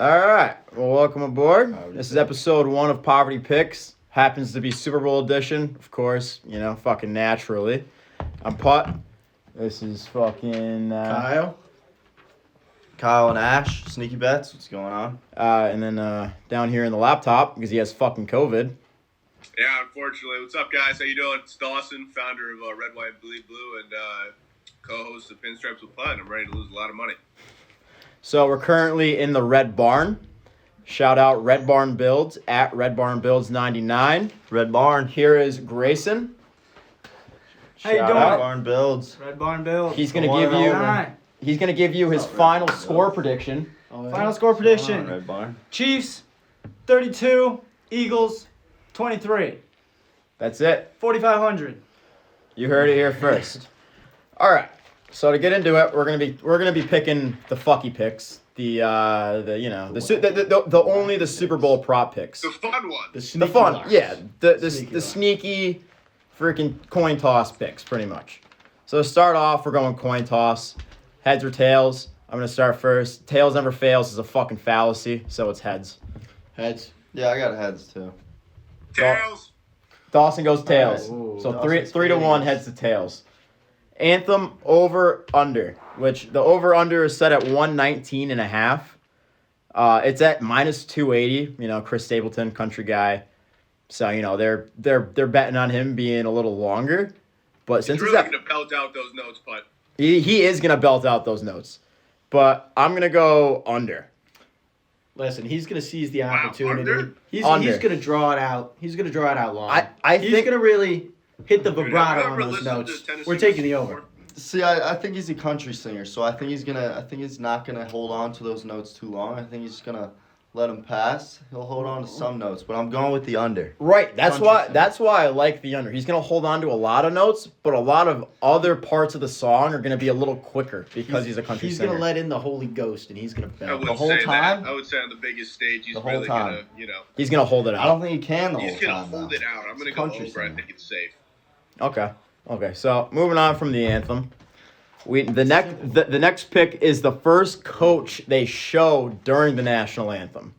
All right. Well, welcome aboard. This is episode 1 of Poverty Picks. Happens to be Super Bowl edition, of course. Fucking naturally. I'm Putt. This is fucking Kyle and Ash. Sneaky Bets. What's going on? And then down here in the laptop because he has fucking COVID. Yeah, unfortunately. What's up, guys? How you doing? It's Dawson, founder of Red, White, Bleed Blue, and co-host of Pinstripes with Putt. I'm ready to lose a lot of money. So we're currently in the Red Barn. Shout out Red Barn Builds at Red Barn Builds 99. Red Barn. Here is Grayson. How you doing? Red Barn Builds. Red Barn Builds. He's gonna give you. Right. He's gonna give you his final score prediction. Final score prediction. Red Barn. Chiefs 32, Eagles 23. That's it. 4,500. You heard it here first. All right. So to get into it, we're gonna be picking the fucky picks, the only the Super Bowl prop picks. The fun one. The fun, yeah, the sneaky, freaking coin toss picks, pretty much. So to start off, we're going coin toss, heads or tails. I'm gonna start first. Tails never fails is a fucking fallacy, so it's heads. Heads. Yeah, I got heads too. Tails. Dawson goes tails. Ooh, So Dawson's 3-1 heads to tails. Anthem over under, which the over under is set at 119.5. It's at minus 280. Chris Stapleton, country guy. So they're betting on him being a little longer. But since He's really gonna belt out those notes, Putt. he is gonna belt out those notes. But I'm gonna go under. Listen, he's going to seize the opportunity. Under? He's Under. going to draw it out. He's going to draw it out long. He's think going to really hit the Dude, vibrato have on you ever those listened notes. to Tennessee We're taking the before? over. See, I think he's a country singer, so I think he's not gonna hold on to those notes too long. I think he's just gonna let them pass. He'll hold on to some notes, but I'm going with the under. Right. That's Country why I like the under. He's gonna hold on to a lot of notes, but a lot of other parts of the song are gonna be a little quicker because he's a country He's singer. going to let in the Holy Ghost, and he's going to I belt. wouldn't whole say time? that. I would say on the biggest stage, he's The whole really time. gonna, He's gonna hold it I don't out. think he can the whole he's gonna time. hold though. it out. I'm gonna It's go country over. I singer. think it's safe. Okay. So moving on from the anthem, the next pick is the first coach they showed during the national anthem.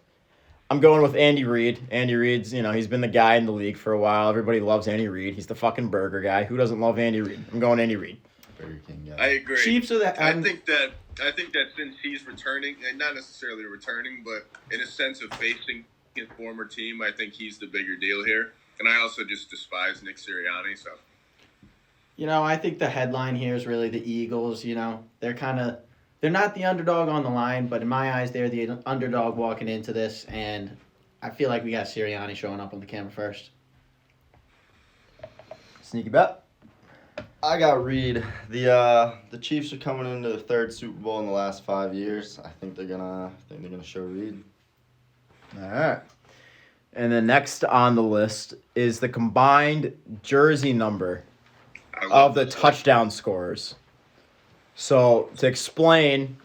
I'm going with Andy Reid. Andy Reid's, he's been the guy in the league for a while. Everybody loves Andy Reid. He's the fucking burger guy. Who doesn't love Andy Reid? I'm going Andy Reid. Burger King guy. I agree. Chiefs are the. I think that since he's returning, and not necessarily returning, but in a sense of facing his former team, I think he's the bigger deal here. And I also just despise Nick Sirianni, so. I think the headline here is really the Eagles. They're not the underdog on the line, but in my eyes, they're the underdog walking into this, and I feel like we got Sirianni showing up on the camera first. Sneaky bet. I got Reed. The Chiefs are coming into the third Super Bowl in the last 5 years. I think they're gonna show Reed. All right. And then next on the list is the combined jersey number of the touchdown scorers. So to explain,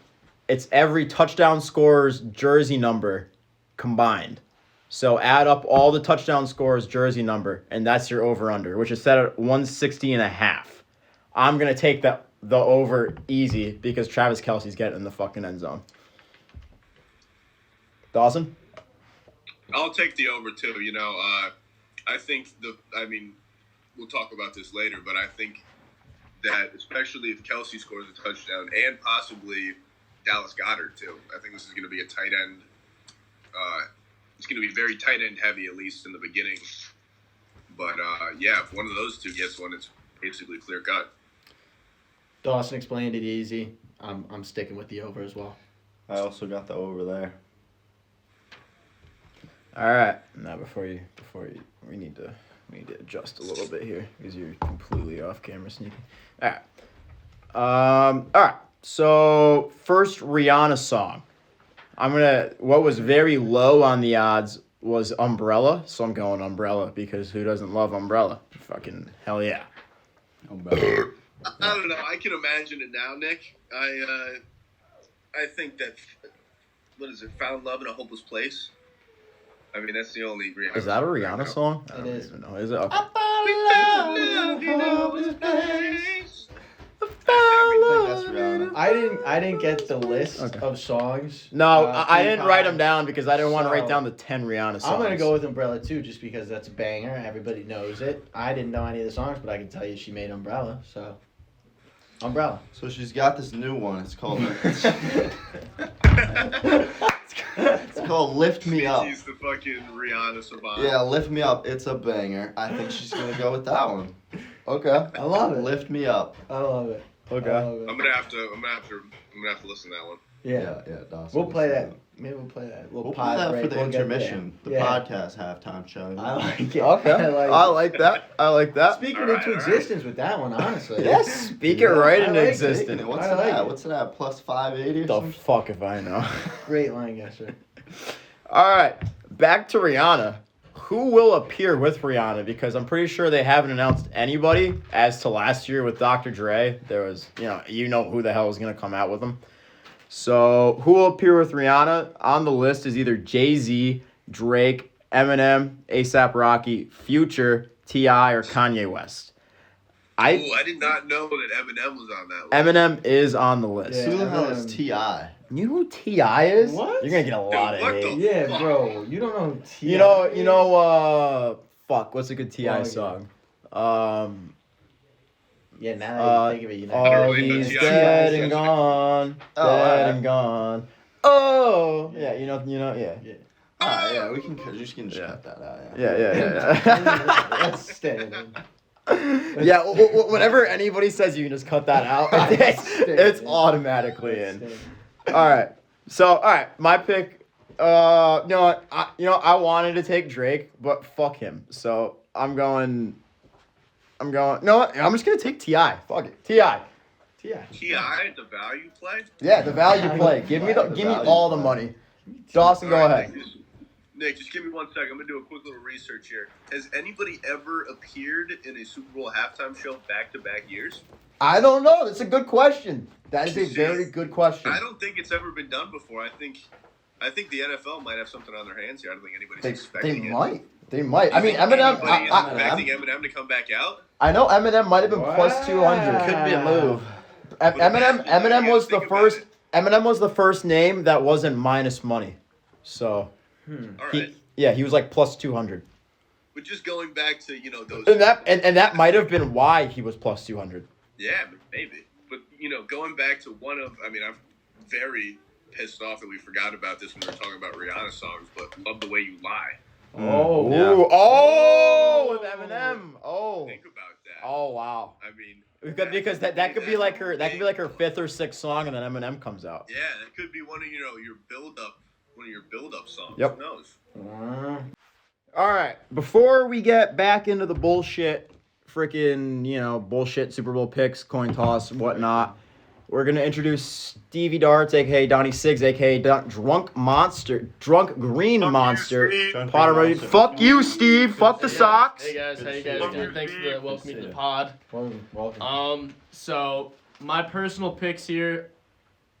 it's every touchdown scorer's jersey number combined. So add up all the touchdown scorers' jersey number, and that's your over-under, which is set at 160.5. I'm going to take the over easy because Travis Kelce's getting in the fucking end zone. Dawson? I'll take the over too. I think we'll talk about this later, but I think that especially if Kelsey scores a touchdown and possibly Dallas Goedert too, I think this is going to be a tight end. It's going to be very tight end heavy, at least in the beginning. But if one of those two gets one, it's basically clear cut. Dawson explained it easy. I'm sticking with the over as well. I also got the over there. All right. Now before you, we need to adjust a little bit here because you're completely off camera sneaking. All right. All right. So first Rihanna song. What was very low on the odds was Umbrella, so I'm going Umbrella because who doesn't love Umbrella? Fucking hell yeah. Umbrella. I don't know. I can imagine it now, Nick. I think that what is it? Found Love in a Hopeless Place. I mean, that's the only Rihanna. Is that a Rihanna song? I It don't is. even know. Is it? Okay. I found love in a hopeless place. that's Rihanna. I didn't get the list of songs. No, I three didn't write them times. down because I didn't want to write So, down the 10 Rihanna songs. I'm gonna go with Umbrella too, just because that's a banger. Everybody knows it. I didn't know any of the songs, but I can tell you she made Umbrella. So, Umbrella. So she's got this new one. It's called. It's called "Lift Me Up." He's the fucking Rihanna savant. Yeah, "Lift Me Up." It's a banger. I think she's gonna go with that one. Okay. I love it. "Lift Me Up." I love it. Okay. I love it. I'm gonna have to listen to that one. Yeah. Dawson. We'll play that. Maybe we'll play that. We'll play pod that break. for the We'll get intermission. The there. Yeah. podcast halftime show. I like it. Okay. I like it. that. I like that. Speaking Alright, into alright. existence with that one, honestly. Yes, speak it right I into like existence. What's I like that? it. What's that? Plus 580 or The something? fuck if I know. Great line guesser. All right, back to Rihanna. Who will appear with Rihanna? Because I'm pretty sure they haven't announced anybody. As to last year with Dr. Dre, there was, you know who the hell was gonna come out with him. So who will appear with Rihanna? On the list is either Jay-Z, Drake, Eminem, A$AP Rocky, Future, T.I., or Kanye West. I did not know that Eminem was on that list. Eminem is on the list. Yeah. Who the hell is Eminem. T.I.? You know who T.I. is? What? You're gonna get a lot of what hate. the- Yeah, Fuck. bro. You don't know who T.I. You know, fuck, what's a good T.I. Oh, song? Yeah, now that you think of it, you know. don't Oh, really know he's T.I. dead songs. and gone, Oh, dead alright. and gone. Oh, yeah, you know, yeah. Yeah, we can just Yeah. cut that out. That's standing. Yeah, whenever anybody says you can just cut that out, it's automatically in. All right. So, my pick. I wanted to take Drake, but fuck him. So I'm going. No, I'm just gonna take T.I. Fuck it, T.I. T.I. the value play. Yeah, the value play. Give me all the money. Dawson, go All right, ahead. Nick, just give me 1 second. I'm gonna do a quick little research here. Has anybody ever appeared in a Super Bowl halftime show back-to-back years? I don't know. That's a good question. That is a very good question. I don't think it's ever been done before. I think the NFL might have something on their hands here. I don't think anybody's They expecting it. might. They might. I mean, Think Eminem. anybody is I expecting Eminem to come back out? know Eminem might have been plus 200. Could be a move. Eminem was the Think about first. it. Eminem was the first name that wasn't minus money. So All he right. was like plus 200. But just going back to, those... And that might have been why he was plus 200. Yeah, maybe. But, going back to I'm very pissed off that we forgot about this when we were talking about Rihanna songs, but Love the Way You Lie. Oh. Yeah. With Eminem. Oh. Think about that. Oh wow. I mean... Because that could be like her 5th or 6th song, and then Eminem comes out. Yeah, that could be one of your build-up songs. Yep. Who knows? All right. Before we get back into the bullshit, bullshit Super Bowl picks, coin toss, whatnot, we're gonna introduce Stevie Darts, aka Donnie Siggs, aka Drunk Green Monster. Steve. Potter, fuck you, Steve. Fuck the socks. Hey guys, how you guys doing? Thanks for welcoming me to the pod. Welcome. So my personal picks here,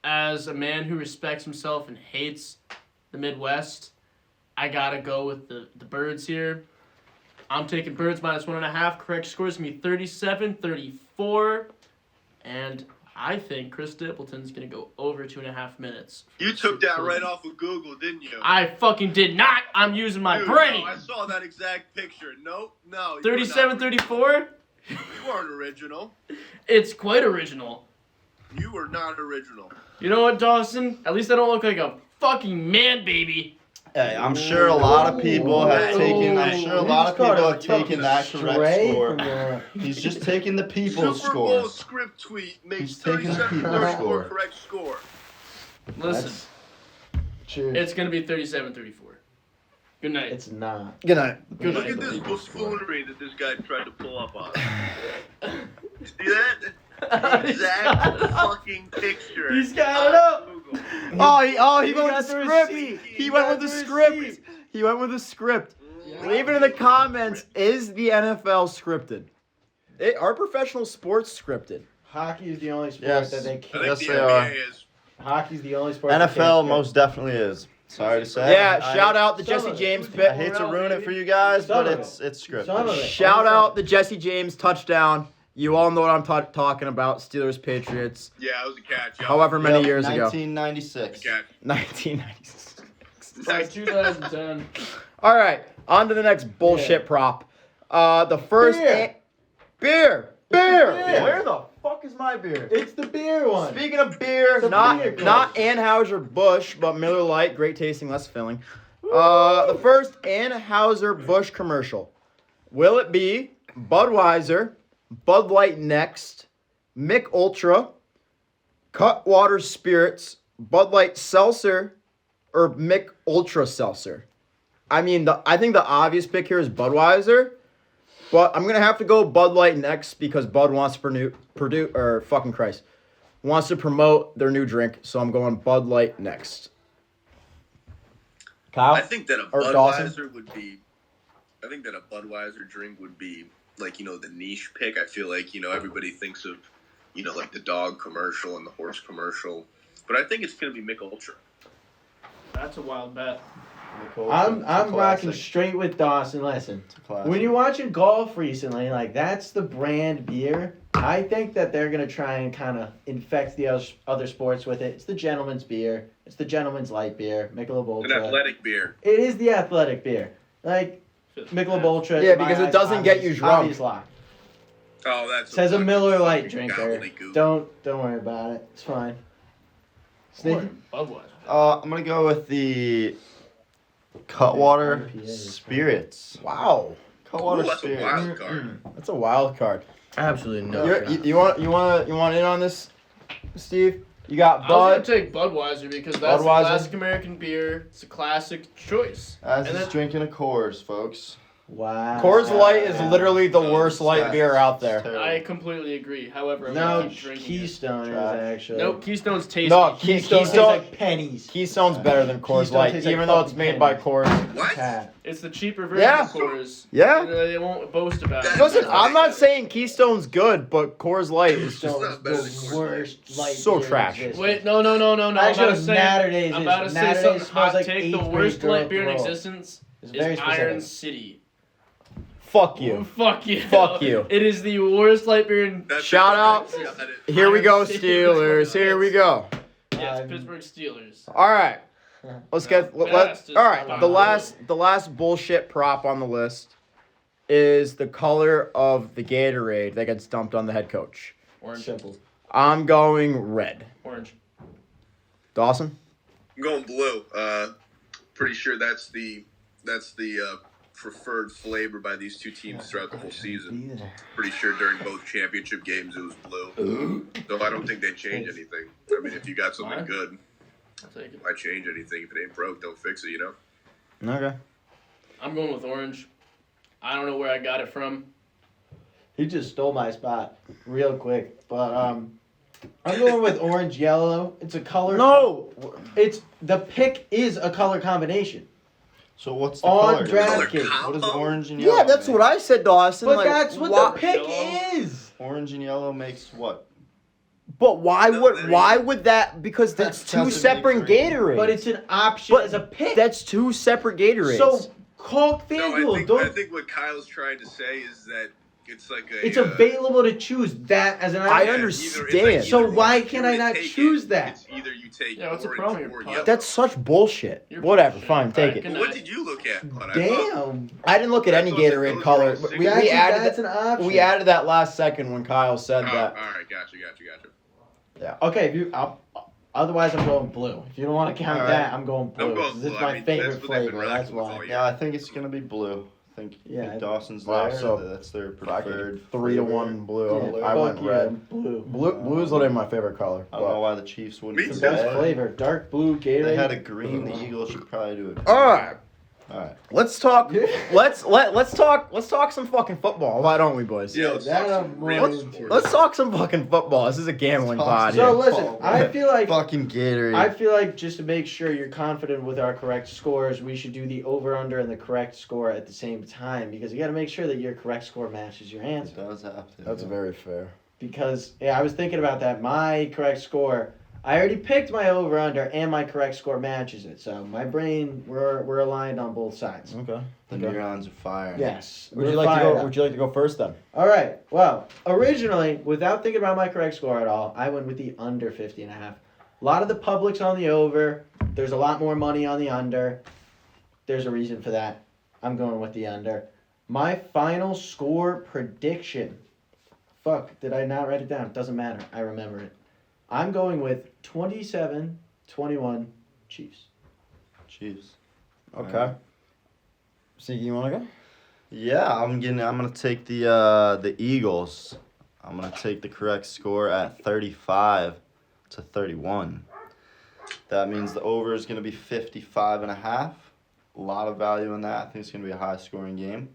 as a man who respects himself and hates the Midwest, I gotta go with the Birds here. I'm taking Birds minus 1.5. Correct score is gonna be 37-34, and I think Chris Stapleton's gonna go over 2.5 minutes. You took that right off of Google, didn't you? I fucking did not. I'm using my Dude, brain. No, I saw that exact picture. No. 37-34. You weren't original. It's quite original. You were not original. You know what, Dawson? At least I don't look like a fucking man baby. Hey, I'm sure a lot of people have taken. I'm sure a lot of people have taken that correct score. He's just taking the people's Super score. Bowl script tweet makes He's taking the people's 37-34 score. correct score. Listen, Cheers. it's gonna be 37-34. Good night. It's not. Good night. Good Look night. at this buffoonery that this guy tried to pull up on. See that? Exact fucking picture. He's got it up. Google. He went with the script. He went with the script. He went with the script. Leave it in the comments. Is the NFL scripted? Are professional sports scripted? Hockey is the only sport Yes. that they I can't. think Yes, the they NBA are. is. Hockey's the only sport. that NFL can't most definitely is. Sorry to say. Yeah, shout out the some Jesse of it. James I pick. hate to ruin it for you guys, Some but of it's Some scripted. of it. Shout out the Jesse James touchdown. You all know what I'm talking about. Steelers, Patriots. Yeah, it was a catch. However many years ago. 1996. Catch. 1996. Like 2010. All right, on to the next bullshit prop. The first beer. Where the fuck is my beer? It's the beer one. Speaking of beer, The not beer Anheuser-Busch, but Miller Lite, great tasting, less filling. The first Anheuser-Busch commercial. Will it be Budweiser, Bud Light Next, Mick Ultra, Cutwater Spirits, Bud Light Seltzer, or Mick Ultra Seltzer? I mean, I think the obvious pick here is Budweiser, but I'm gonna have to go Bud Light Next because Bud wants to wants to promote their new drink, so I'm going Bud Light Next. Kyle? I think that a Or Dawson? Budweiser would be. I think that a Budweiser drink would be like the niche pick. I feel like everybody thinks of like the dog commercial and the horse commercial, but I think it's gonna be Mick Ultra. That's a wild bet. I'm rocking straight with Dawson. Listen, when you're watching golf recently, like that's the brand beer. I think that they're gonna try and kind of infect the other sports with it. It's the gentleman's beer. It's the gentleman's light beer. Michelob Ultra. An athletic beer. It is the athletic beer. Like Michelob Ultra. Yeah, in my because it eyes, doesn't get you drunk. obvious lock. Oh, that's Says a fucking Miller Lite fucking drinker. gobbledygook. Don't worry about it. It's fine. Sneaky. Budweiser. I'm gonna go with the Cutwater IPA is Spirits. Wow, Cutwater Ooh, that's a Spirits. wild card. that's a wild card. Absolutely no. You want in on this, Steve? You got I was Bud. gonna take Budweiser because that's Budweiser. a classic American beer. It's a classic choice. As And is then- drinking a Coors, folks. Wow. Coors Light is literally the Oh, worst light beer out there. Terrible. I completely agree. However, I'm No, gonna keep drinking Keystone is Trash. actually. it. Nope, Keystone's tasty. No, Keystone tastes like pennies. Keystone's better than Coors Keystone Light, tastes like even though it's fucking made by pennies. Coors. What? Cat. It's the cheaper version Yeah. of Coors. Yeah. They won't boast about it. Listen, I'm not saying Keystone's good, but Coors Light is just It's Keystone's not better than the Coors worst light So beer in trash. existence. Wait, no. I'm Actually, about to say. Natterdays I'm is. about to say Natterdays something smells hot like take. The 8th worst grade light beer in girl. existence It's is very Iron specific. City. fuck you. Oh, fuck you. Fuck you. It is the worst light beer in. That's Shout it. out. Got it. Here we go, Iron City. Steelers. Here we go. Yes, Um, Pittsburgh Steelers. All right. Let's get Best is all right. fine. The last bullshit prop on the list is the color of the Gatorade that gets dumped on the head coach. Orange. Simple. I'm going red. Orange. Dawson? I'm going blue. Pretty sure that's the preferred flavor by these two teams throughout the whole season. Pretty sure during both championship games it was blue. So I don't think they change anything. I mean, if you got something Fine. good, I'll take it. why change anything? If it ain't broke, don't fix it. Okay. I'm going with orange. I don't know where I got it from. He just stole my spot real quick, but I'm going with orange yellow. It's a color. No. It's the pick is a color combination. So what's the On color? DraftKings. What is orange and yellow? Yeah, that's what I said, Dawson. But like, that's what why- the pick Yellow. is. Orange and yellow makes what? But why would that? Because that's That's two a separate big Gatorades. But it's an option But as a pick. that's two separate Gatorades. So call No, FanDuel. I think what Kyle's trying to say is that it's like a. It's available to choose that as an I option. understand. So either why or. can You I not take it. choose that? It's either you take Yeah, what's the orange problem or here, yellow. That's such bullshit. You're Whatever, bullshit. fine, take Alright, it. good What night. did you look at, bud? Damn. I didn't look at any I thought that Gatorade those color. were all But six. we That's added an option. we added that last second when Kyle said Oh, that. all right, gotcha. Okay, if you, otherwise I'm going blue. If you don't want to count Alright. that, I'm going blue. I'm going 'cause blue. It's I my mean, favorite that's what they've been flavor. That's rocking with why. all year. Yeah, I think it's gonna be blue. I think Dawson's Wow, there. so That's their Fucking preferred. 3-1 blue. Yeah, I went fuck you, red. Blue. Blue is literally my favorite color. I don't know why the Chiefs wouldn't. Me do The too. best that. flavor. Dark blue Gatorade. They had a green. The Eagles should probably do it. All right, All right. let's talk. Let's talk some fucking football. Why don't we, boys? Yeah, let's that talk I'm some real willing sports. to. Let's talk some fucking football. This is a gambling pod So here. listen, I feel like Fucking Gatorade. I feel like just to make sure you're confident with our correct scores, we should do the over/under and the correct score at the same time because you got to make sure that your correct score matches your It answer. does have to. That's very fair. Because I was thinking about that. My correct score, I already picked my over under and my correct score matches it. So my brain, we're aligned on both sides. Okay. The neurons are firing. Yes. Would you we're like to fired go? up. Would you like to go first then? All right. Well, originally, without thinking about my correct score at all, I went with the under 50.5. A lot of the public's on the over. There's a lot more money on the under. There's a reason for that. I'm going with the under. My final score prediction. Fuck, did I not write it down? Doesn't matter. I remember it. I'm going with 27-21 Chiefs. Chiefs. Okay. So you want to go? Yeah, I'm gonna take the Eagles. I'm gonna take the correct score at 35-31. That means the over is gonna be 55.5. A lot of value in that. I think it's gonna be a high scoring game.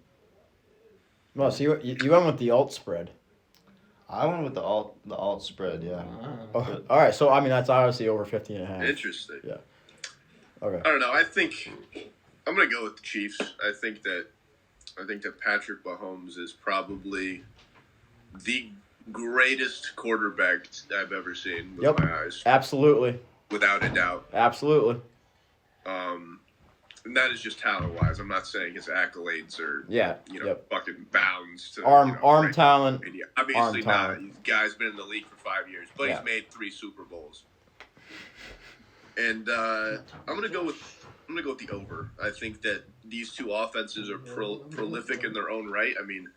Well, so you went with the alt spread. I went with the alt spread. Yeah. Oh, all right. So I mean that's obviously over 50.5. Interesting. Yeah. Okay. I don't know. I think I'm gonna go with the Chiefs. I think that Patrick Mahomes is probably the greatest quarterback I've ever seen with my eyes, Absolutely. without a doubt. Absolutely. And that is just talent-wise. I'm not saying his accolades are, Yeah. fucking bounds to Arm right talent. media. Obviously Arm not. talent. The guy's been in the league for 5 years, but Yeah. he's made 3 Super Bowls. And I'm gonna go with the over. I think that these two offenses are prolific in their own right. I mean,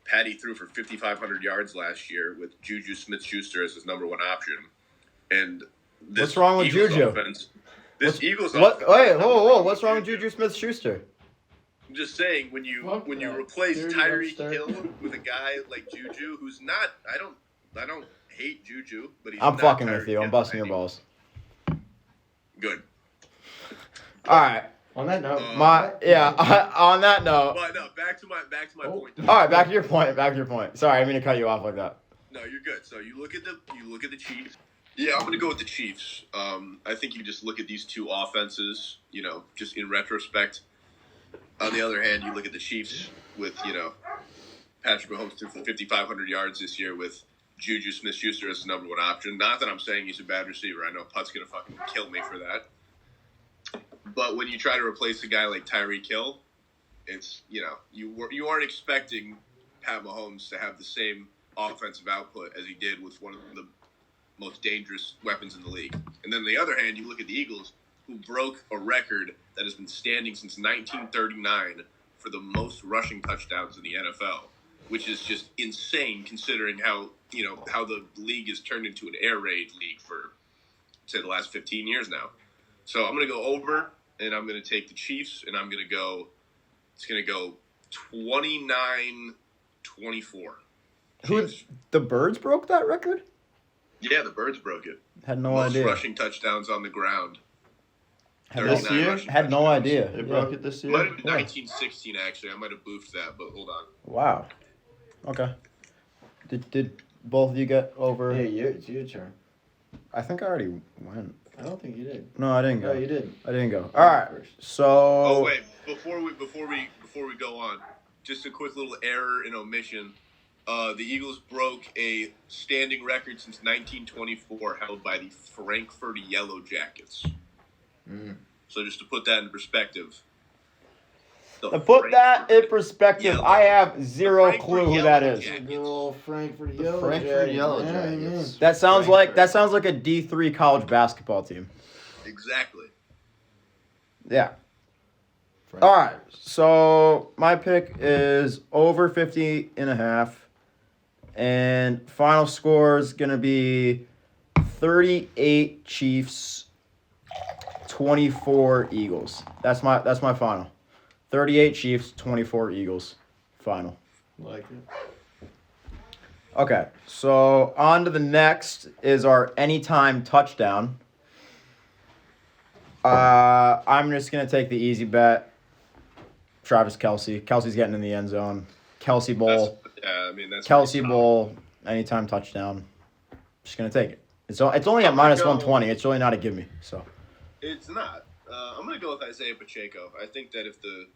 Patty threw for 5,500 yards last year with Juju Smith-Schuster as his number 1 option. And this What's wrong with Eagles Juju? offense, Eagles What? offense. Wait, whoa! What's wrong with Juju Smith-Schuster? I'm just saying when you replace Tyreek Hill with a guy like Juju, who's not, I don't hate Juju, but he's I'm not fucking Tyreek with you. I'm Hill busting by your any- balls. Good. All right. On that note, On that note. But no, back to my point. All right. Back to your point. Sorry, I didn't mean to cut you off like that. No, you're good. So you look at the Chiefs. Yeah, I'm gonna go with the Chiefs. I think you just look at these two offenses, just in retrospect. On the other hand, you look at the Chiefs with, Patrick Mahomes threw for 5,500 yards this year with Juju Smith-Schuster as the number 1 option. Not that I'm saying he's a bad receiver. I know Putt's gonna fucking kill me for that. But when you try to replace a guy like Tyreek Hill, it's, you aren't expecting Pat Mahomes to have the same offensive output as he did with one of the most dangerous weapons in the league. And then on the other hand, you look at the Eagles, who broke a record that has been standing since 1939 for the most rushing touchdowns in the NFL, which is just insane considering how the league has turned into an air raid league for, say, the last 15 years now. So I'm going to go over, and I'm going to take the Chiefs, and it's going to go 29-24. The Birds broke that record? Yeah, the Birds broke it. Had no Most idea. rushing touchdowns on the ground. This year? Had no idea. They broke it this year. Might have been 1916, actually. I might have boofed that, but hold on. Wow. Okay. Did both of you get over? hey, it's your turn. I think I already went. I don't think you did. No, I didn't go. No, you did. I didn't go. All right. So. Oh wait, before we go on, just a quick little error and omission. The Eagles broke a standing record since 1924, held by the Frankfurt Yellow Jackets. So just to put that in perspective. To put that in perspective, I have zero clue who that is. Good old Frankfurt Yellow Frankfurt Yellow Jackets. Jackets. That sounds like a D3 college basketball team. Exactly. Yeah. All right. So my pick is over 50.5. And final score is going to be 38 Chiefs, 24 Eagles. That's my final. 38 Chiefs, 24 Eagles. Final. Like it. Okay. So on to the next is our anytime touchdown. I'm just going to take the easy bet. Travis Kelce. Kelce's getting in the end zone. Kelce Bowl. That's Kelce Bowl, anytime touchdown. Just gonna take it. It's only at minus 120. It's really not a gimme. So. It's not. I'm gonna go with Isaiah Pacheco. I think that if the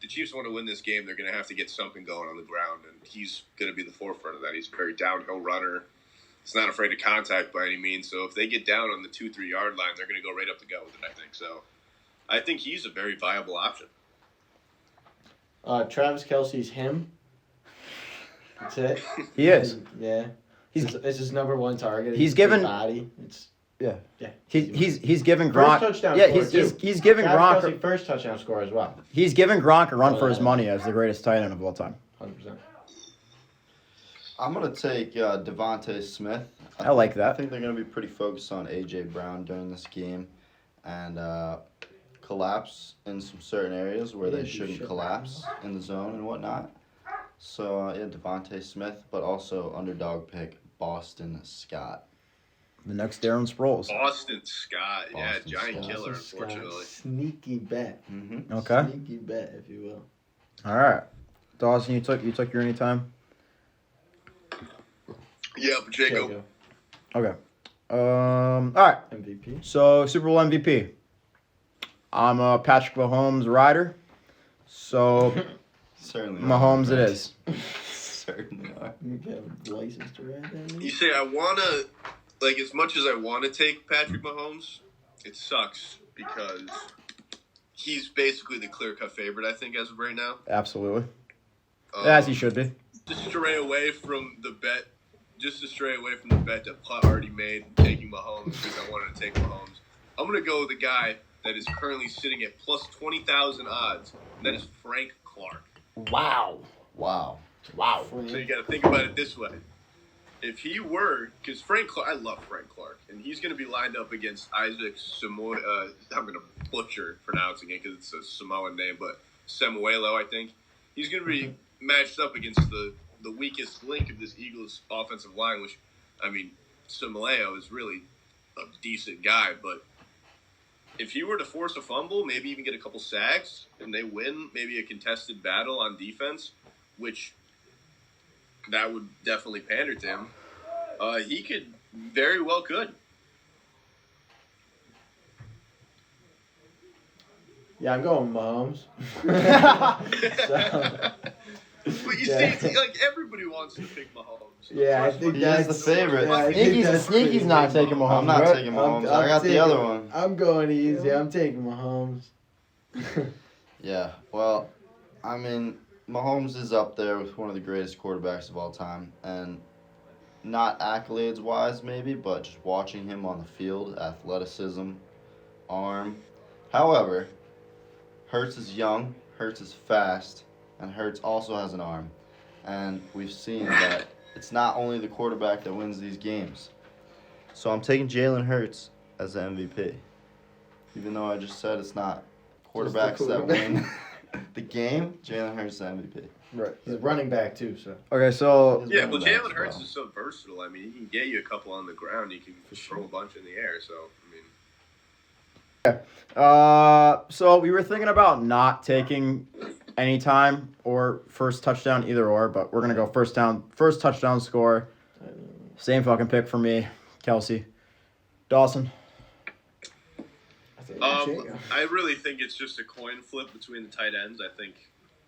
Chiefs want to win this game, they're gonna have to get something going on the ground, and he's gonna be the forefront of that. He's a very downhill runner. He's not afraid of contact by any means. So if they get down on the 2-3 yard line, they're going to go right up the gut with it, I think. So I think he's a very viable option. Travis Kelce's him. That's it. He is. Yeah. He's It's his number one target. he's His given- big body. It's Yeah. yeah. he's giving First Gronk. touchdown Yeah, score, he's giving Travis Gronk. Kelce first touchdown score as well. He's giving Gronk a run Oh, for his yeah. money as the greatest tight end of all time. 100%. I'm gonna take Devontae Smith. I like that. I think they're gonna be pretty focused on AJ Brown during this game, and collapse in some certain areas where they shouldn't collapse in the zone and whatnot. So yeah, Devontae Smith, but also underdog pick Boston Scott. The next Darren Sproles. Boston Scott. Yeah, Boston giant Scott. killer, Scott, unfortunately. sneaky bet. Mm-hmm. Okay. Sneaky bet, if you will. All right. Dawson, you took your anytime. Yeah, Pacheco. Okay. All right. MVP. So Super Bowl MVP. I'm a Patrick Mahomes rider. So Certainly. Mahomes it is. Certainly are. You have a license to ride that? You say I want to, like, as much as I want to take Patrick Mahomes, it sucks because he's basically the clear-cut favorite, I think, as of right now. Absolutely. As he should be. Just to stray away from the bet that Putt already made, taking Mahomes because I wanted to take Mahomes. I'm going to go with the guy that is currently sitting at plus 20,000 odds, and that is Frank Clark. Wow. Wow. Wow. So you got to think about it this way. If he were, because Frank Clark, I love Frank Clark, and he's going to be lined up against Isaac Samoa. I'm going to butcher pronouncing it because it's a Samoan name, but Samuelo, I think. He's going to be matched up against the weakest link of this Eagles offensive line, which, I mean, Samuelo is really a decent guy, but if he were to force a fumble, maybe even get a couple sacks, and they win maybe a contested battle on defense, which that would definitely pander to him, he could very well could. Yeah, I'm going Mahomes. But you Yeah. see, like, everybody wants to pick Mahomes. Yeah, I think He is that's the favorite. Yeah, I think that's Sneaky's pretty not big. taking Mahomes. I'm not right? taking Mahomes. I'm I got the taking- other one. I'm going easy. I'm taking Mahomes. Yeah, well, I mean, Mahomes is up there with one of the greatest quarterbacks of all time, and not accolades-wise maybe, but just watching him on the field, athleticism, arm. However, Hurts is young, Hurts is fast, and Hurts also has an arm. And we've seen that it's not only the quarterback that wins these games. So I'm taking Jalen Hurts as the MVP. Even though I just said it's not quarterbacks that quarterback. win the game, Jalen Hurts is the MVP. Right. He's a running back too, so. Okay, so His Yeah, running but backs Jalen as Hurts well. is so versatile. I mean, he can get you a couple on the ground. He can throw a bunch in the air. So, I mean, so we were thinking about not taking any time or first touchdown, either or, but we're gonna go first touchdown score. Same fucking pick for me, Kelsey. Dawson. I really think it's just a coin flip between the tight ends. I think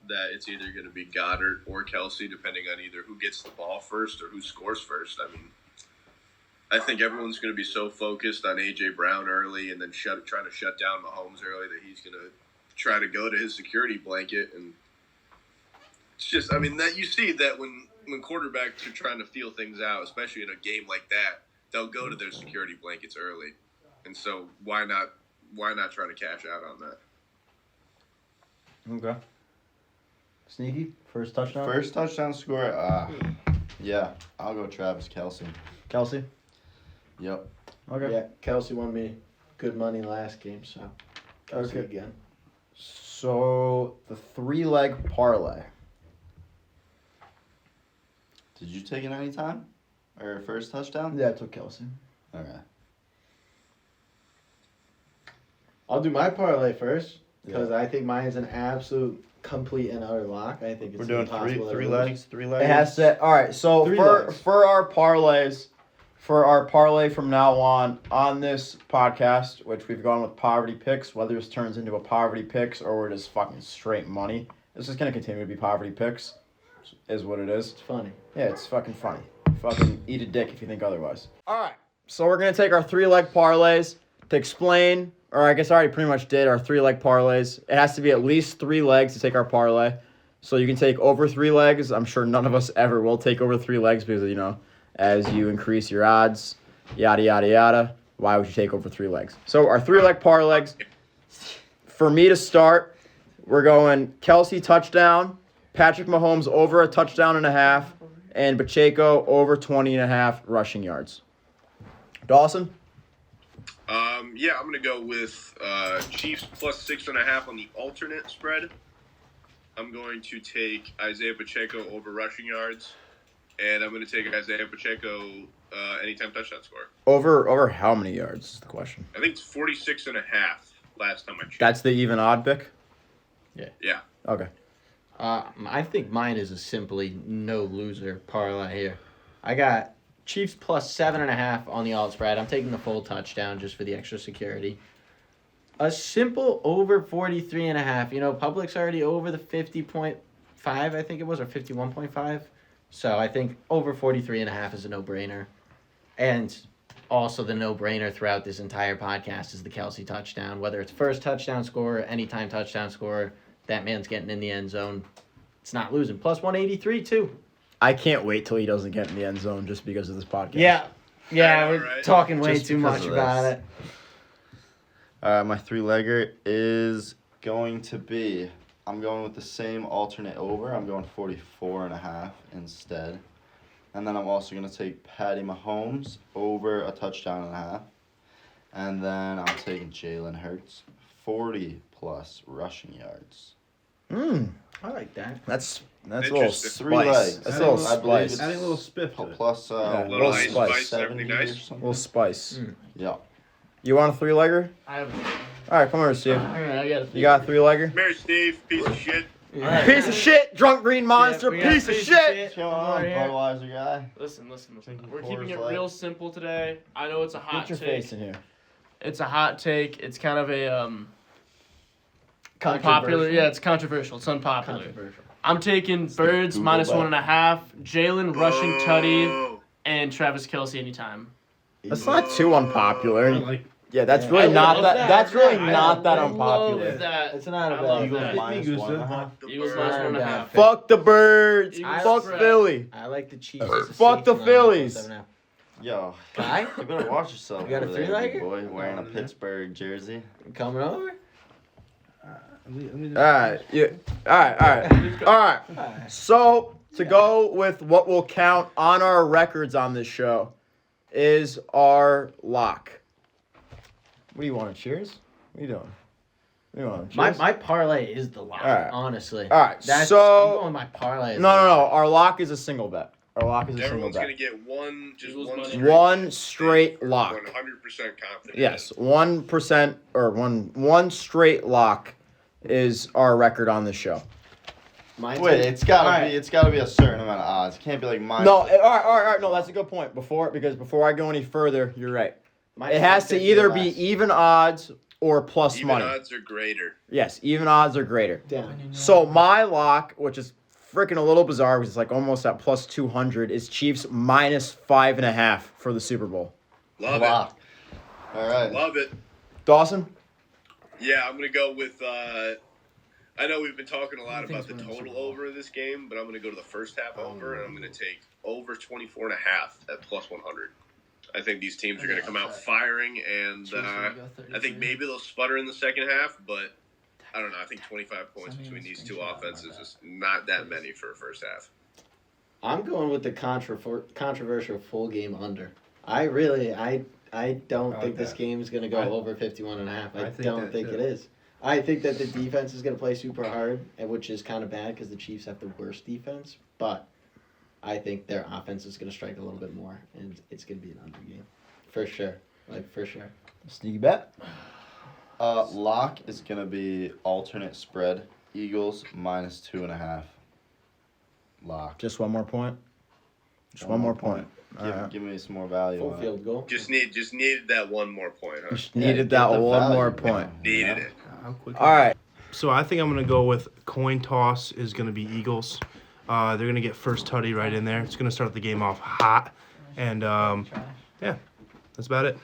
that it's either going to be Goddard or Kelsey, depending on either who gets the ball first or who scores first. I mean, I think everyone's going to be so focused on A.J. Brown early and then trying to shut down Mahomes early that he's going to try to go to his security blanket. And it's just, I mean, that you see that when quarterbacks are trying to feel things out, especially in a game like that, they'll go to their security blankets early. And so why not try to cash out on that? Okay. Sneaky, first touchdown. First touchdown score, yeah, I'll go Travis Kelce. Kelsey. Yep. Okay. Yeah, Kelsey won me good money last game, so Kelsey Okay. again. So the 3-leg parlay. Did you take it anytime? Or first touchdown? Yeah, I took Kelsey. Okay. I'll do my parlay first because I think mine is an absolute complete and utter lock. I think it's We're doing impossible to three lose. legs, 3 legs. It has to. All right. So Three for legs. for our parlays, for our parlay from now on this podcast, which we've gone with poverty picks, whether this turns into a poverty picks or we're just fucking straight money, this is gonna continue to be poverty picks, is what it is. It's funny. Yeah, it's fucking funny. fucking eat a dick if you think otherwise. All right, so we're gonna take our 3-leg parlays to explain, or I guess I already pretty much did our 3-leg parlays. It has to be at least 3 legs to take our parlay. So you can take over 3 legs. I'm sure none of us ever will take over 3 legs because, you know, as you increase your odds, yada, yada, yada, why would you take over 3 legs? So our 3-leg parlays, for me to start, we're going Kelsey touchdown, Patrick Mahomes over a touchdown and a half, and Pacheco over 20.5 rushing yards. Dawson? Yeah, I'm going to go with Chiefs plus 6.5 on the alternate spread. I'm going to take Isaiah Pacheco over rushing yards, and I'm going to take Isaiah Pacheco anytime touchdown score. Over how many yards is the question? I think it's 46.5 last time I checked. That's the even odd pick? Yeah. Okay. I think mine is a simply no loser parlay here. I got Chiefs plus 7.5 on the alt spread. I'm taking the full touchdown just for the extra security. A simple over 43.5. You know, public's already over the 50.5, I think it was, or 51.5. So I think over 43.5 is a no-brainer. And also the no-brainer throughout this entire podcast is the Kelsey touchdown. Whether it's first touchdown score, anytime touchdown score, that man's getting in the end zone. It's not losing. Plus 183, too. I can't wait till he doesn't get in the end zone just because of this podcast. Yeah, we're right. talking way Just too because much of about this. it. My 3-legger is going to be, I'm going with the same alternate over. I'm going 44.5 instead. And then I'm also going to take Patty Mahomes over a touchdown and a half. And then I'm taking Jalen Hurts, 40-plus rushing yards. I like that. That's a little Interesting. Three spice. legs. That's a little I believe spice. Adding a little spiff to it. Plus Yeah, little ice spice. spice, 70 everything nice. or A something. little spice. Yeah. You want a 3-legger? I have. All right, come over, Steve. All right, I got a You got a 3-legger? Mary Steve, piece of shit. Alright. Piece of shit, drunk green monster, Yeah, we got piece of shit. What's going on, Budweiser guy? Listen. Drinking We're Coors keeping it Light. real simple today. I know it's a hot Get your take. face in here. It's a hot take. It's kind of a Controversial. unpopular. Yeah, it's controversial. It's unpopular. Controversial. I'm taking the Birds Google minus bet. 1.5. Jalen rushing tutty Oh. and Travis Kelce anytime. That's not too unpopular. I like Yeah, that's Yeah. really I not love that. that. That's really I not that love unpopular. that. It's not a I bad love thing. that. Minus Eagles, 1.5. Eagles Not minus a 1.5. bad pick. Fuck the Birds. Eagles Fuck spread. Philly. I like the Chiefs. as a Fuck the safe line, Phillies. 7.5. Yo, Guy? you better watch yourself. You got a over there, 3-legger? big boy, wearing a Yeah. Pittsburgh jersey. Coming over? let me just, All right. Yeah. All right. So to go with what will count on our records on this show is our lock. What do you want? Cheers? What are you doing? What do you want? Cheers? My parlay is the lock, All right. honestly. All right. I'm So going my parlay. no. Our lock is a single bet. Our lock is a single Everyone's going to bet. get one, just Eagles one money. straight. One straight lock. 100% confident. Yes, 1% or one straight lock is our record on this show. Mine's Wait, a- it's gotta Alright. be. It's gotta be a certain amount of odds. It can't be like mine. No, all right. No, that's a good point. Before I go any further, you're right. mine's It has to 50 either or be less. even odds or plus Even money. odds are greater. Yes, even odds are greater. Down. So my lock, which is freaking a little bizarre because it's like almost at plus 200, is Chiefs minus 5.5 for the Super Bowl. Love Lock. All it. right. Love it. Dawson? Yeah, I'm going to go with. I know we've been talking a lot about the total over this game, but I'm going to go to the first half over, and I'm going to take over 24.5 at plus 100. I think these teams are going to come out firing, and I think maybe they'll sputter in the second half, but I don't know. I think 25 points between these two offenses is not that many for a first half. I'm going with the controversial full game under. I don't like think this that. game is going to go I- over 51.5. I I think don't that think too. it is. I think that the defense is going to play super hard, and which is kind of bad because the Chiefs have the worst defense. But I think their offense is going to strike a little bit more, and it's going to be an under game. For sure. For sure. Sneaky bet? Lock is gonna be alternate spread. Eagles minus 2.5. Lock. Just one more point? Just one more point. All right. Give me some more value. Full on it. field goal. Just needed that one more point, huh? Just needed Yeah, that get the one value, more bro. point. Needed Yeah. it. how quick? All right. So I think I'm gonna go with coin toss is gonna be Eagles. They're going to get first tutty right in there. It's going to start the game off hot. And, yeah, that's about it.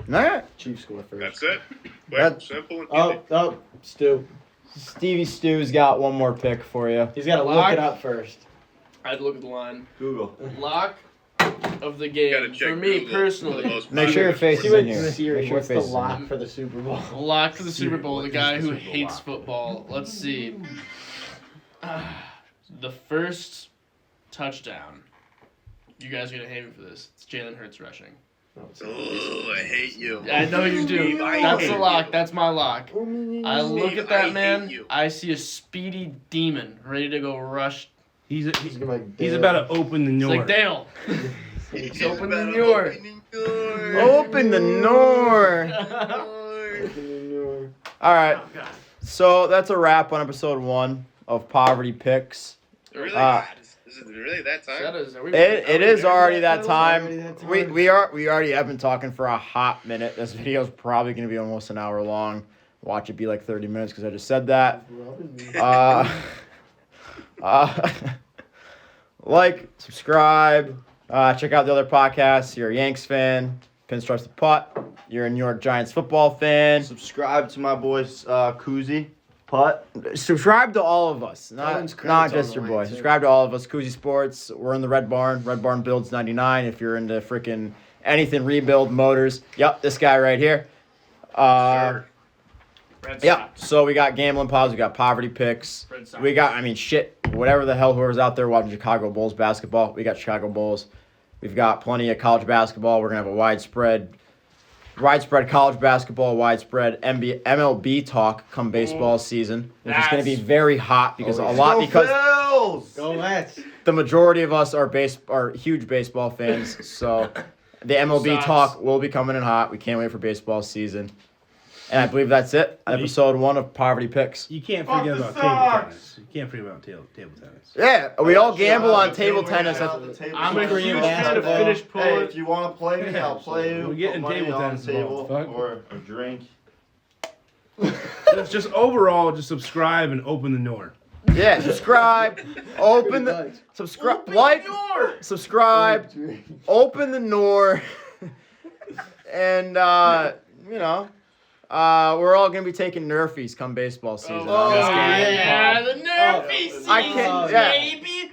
All right. Chiefs score first. That's it. That- Simple and easy. Oh, Stu. Stevie Stew's got one more pick for you. He's got to look Lock. it up first. I'd look at the line. Google. Lock of the Gotta game check for me Google for the personally. most Make sure your popular. face See is in what here. Siri, Make sure your what's the face is in lock here. for the Super Bowl? Lock for the Super Bowl. The What guy is the who Super Bowl hates lock? football. Let's see. The first touchdown. You guys are gonna hate me for this. It's Jalen Hurts rushing. Oh, I hate you. I know you do. Steve, I That's hate the lock. you. That's my lock. I look Steve, at that I hate man. you. I see a speedy demon ready to go rush. He's He's gonna be like, he's Dale. about to open the It's door. like Dale. He's open the about door. opening door. Open the door. All right. Oh, God. So that's a wrap on episode 1 of Poverty Picks. Really? Uh, Is it really that time? That is, are we, It is already that That was time. already that time. We already have been talking for a hot minute. This video is probably going to be almost an hour long. Watch it be like 30 minutes because I just said that. Like, subscribe, check out the other podcasts. You're a Yanks fan, Pinstripes the Putt. You're a New York Giants football fan. Subscribe to my boys, Koozie, Putt. Subscribe to all of us, Colin's not credits just on your the boy. line, too. Subscribe to all of us. Koozie Sports. We're in the Red Barn. Red Barn builds 99. If you're into freaking anything rebuild motors, yep, this guy right here. Sure. Red Yeah. Sox. So we got gambling pods. We got poverty picks. Red Sox. We got, whatever the hell whoever's out there watching Chicago Bulls basketball. We got Chicago Bulls. We've got plenty of college basketball. We're gonna have a widespread college basketball, widespread MLB talk come baseball season, which is going to be very hot because Go Mets. the majority of us are huge baseball fans. So the MLB Sox. talk will be coming in hot. We can't wait for baseball season. And I believe that's it. Episode 1 of Poverty Picks. You can't Fuck forget the about table Sox! tennis. You can't forget about table tennis. Yeah, we all gamble on table tennis. I'm a Korean huge fan of basketball. Finnish Hey, Poland. if you want to play me, I'll play you. We're getting Put money table on tennis the table involved, fuck. or a drink. Just overall, just subscribe and open the door. Yeah, subscribe, open the subscribe, like, subscribe, open the door, and we're all gonna be taking Nerfies come baseball season. Oh, Yeah, the Nerfy season, I can't- yeah. baby.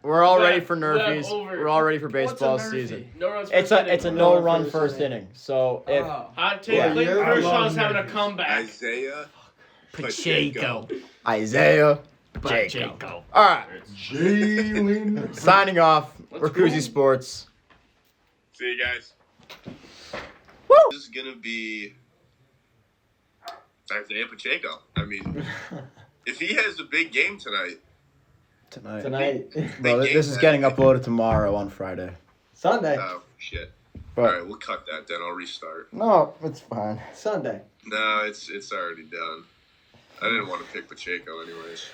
We're all We ready have- for we have Nerfies. over- We're all ready for What's a baseball Nerfy? season. No runs It's first a inning. no run first first inning. inning. So if Hot take, Yeah. Clayton I Kershaw's love having a Nerfy. comeback. Isaiah Pacheco. Isaiah Pacheco. Pacheco. All right, Jalen. signing off. Let's We're go. Koozie Sports. See you guys. Woo! This is gonna be Isaiah Pacheco. I mean, if he has a big game tonight, Tonight. Bro, this is getting uploaded tomorrow on Friday. Sunday. oh shit. But All right, we'll cut that then. I'll restart. no, it's fine. Sunday. No, it's already done. I didn't want to pick Pacheco anyways.